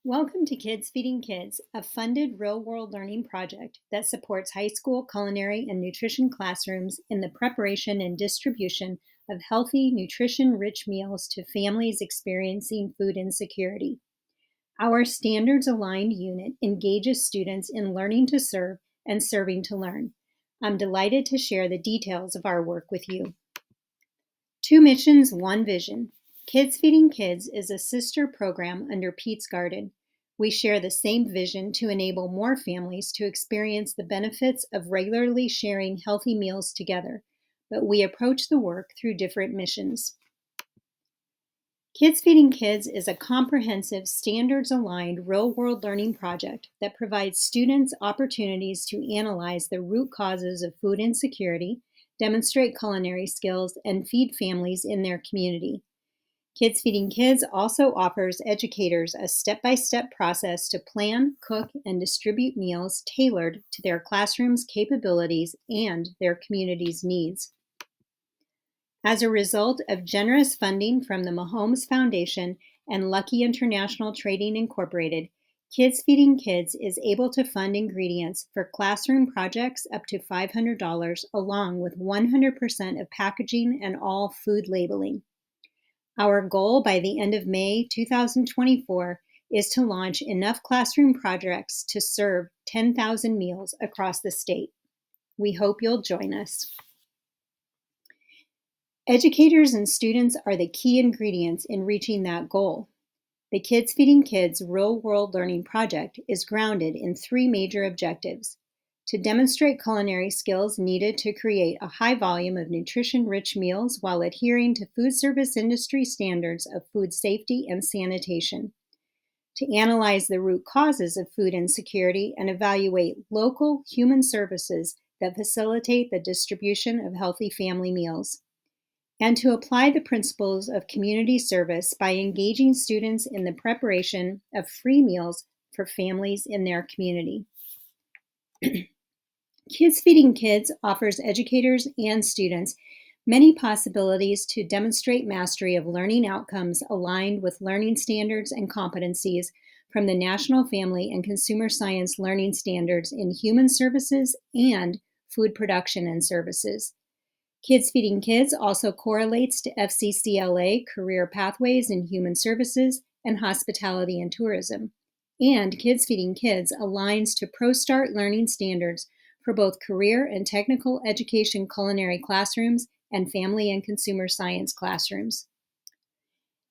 Welcome to Kids Feeding Kids, a funded real world learning project that supports high school culinary and nutrition classrooms in the preparation and distribution of healthy, nutrition rich meals to families experiencing food insecurity. Our standards aligned unit engages students in learning to serve and serving to learn. I'm delighted to share the details of our work with you. Two missions, one vision. Kids Feeding Kids is a sister program under Pete's Garden. We share the same vision to enable more families to experience the benefits of regularly sharing healthy meals together, but we approach the work through different missions. Kids Feeding Kids is a comprehensive, standards aligned, real world learning project that provides students opportunities to analyze the root causes of food insecurity, demonstrate culinary skills, and feed families in their community. Kids Feeding Kids also offers educators a step by step process to plan, cook, and distribute meals tailored to their classroom's capabilities and their community's needs. As a result of generous funding from the Mahomes Foundation and Lucky International Trading Incorporated, Kids Feeding Kids is able to fund ingredients for classroom projects up to $500, along with 100% of packaging and all food labeling. Our goal by the end of May 2024 is to launch enough classroom projects to serve 10,000 meals across the state. We hope you'll join us. Educators and students are the key ingredients in reaching that goal. The Kids Feeding Kids Real World Learning Project is grounded in three major objectives: to demonstrate culinary skills needed to create a high volume of nutrition-rich meals while adhering to food service industry standards of food safety and sanitation, to analyze the root causes of food insecurity and evaluate local human services that facilitate the distribution of healthy family meals, and to apply the principles of community service by engaging students in the preparation of free meals for families in their community. Kids Feeding Kids offers educators and students many possibilities to demonstrate mastery of learning outcomes aligned with learning standards and competencies from the National Family and Consumer Science Learning Standards in Human Services and Food Production and Services. Kids Feeding Kids also correlates to FCCLA career pathways in human services and hospitality and tourism. And Kids Feeding Kids aligns to ProStart learning standards for both career and technical education culinary classrooms and family and consumer science classrooms.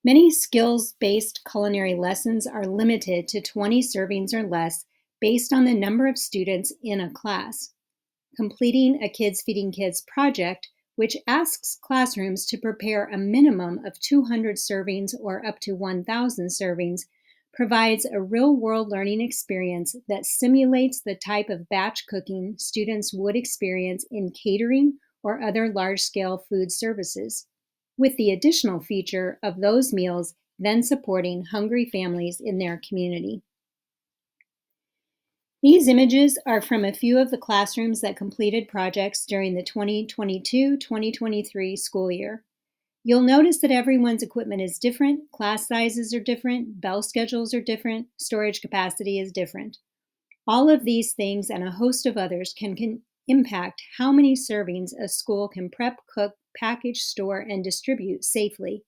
Many skills-based culinary lessons are limited to 20 servings or less based on the number of students in a class. Completing a Kids Feeding Kids project, which asks classrooms to prepare a minimum of 200 servings or up to 1,000 servings, provides a real-world learning experience that simulates the type of batch cooking students would experience in catering or other large-scale food services, with the additional feature of those meals then supporting hungry families in their community. These images are from a few of the classrooms that completed projects during the 2022-2023 school year. You'll notice that everyone's equipment is different, class sizes are different, bell schedules are different, storage capacity is different. All of these things and a host of others can impact how many servings a school can prep, cook, package, store, and distribute safely.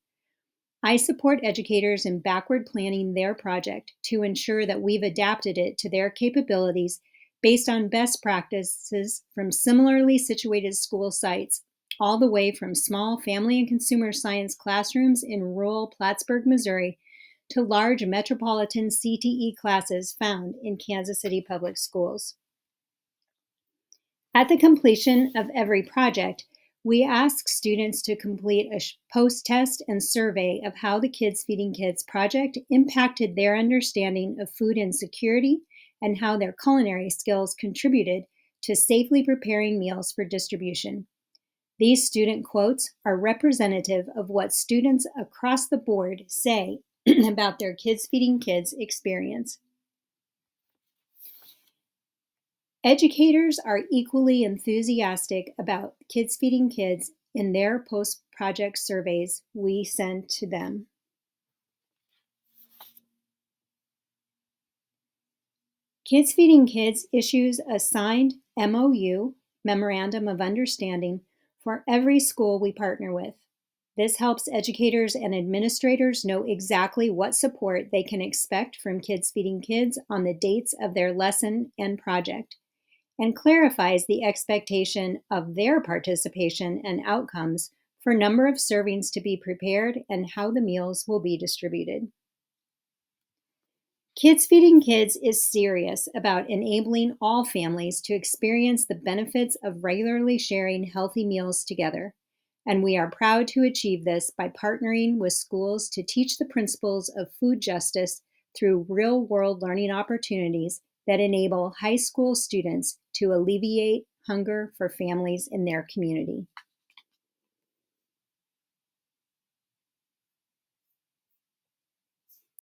I support educators in backward planning their project to ensure that we've adapted it to their capabilities based on best practices from similarly situated school sites, all the way from small family and consumer science classrooms in rural Plattsburgh, Missouri, to large metropolitan CTE classes found in Kansas City Public Schools. At the completion of every project, we ask students to complete a post-test and survey of how the Kids Feeding Kids project impacted their understanding of food insecurity and how their culinary skills contributed to safely preparing meals for distribution. These student quotes are representative of what students across the board say about their Kids Feeding Kids experience. Educators are equally enthusiastic about Kids Feeding Kids in their post-project surveys we send to them. Kids Feeding Kids issues a signed MOU, Memorandum of Understanding, for every school we partner with. This helps educators and administrators know exactly what support they can expect from Kids Feeding Kids on the dates of their lesson and project, and clarifies the expectation of their participation and outcomes for number of servings to be prepared and how the meals will be distributed. Kids Feeding Kids is serious about enabling all families to experience the benefits of regularly sharing healthy meals together. And we are proud to achieve this by partnering with schools to teach the principles of food justice through real world learning opportunities that enable high school students to alleviate hunger for families in their community.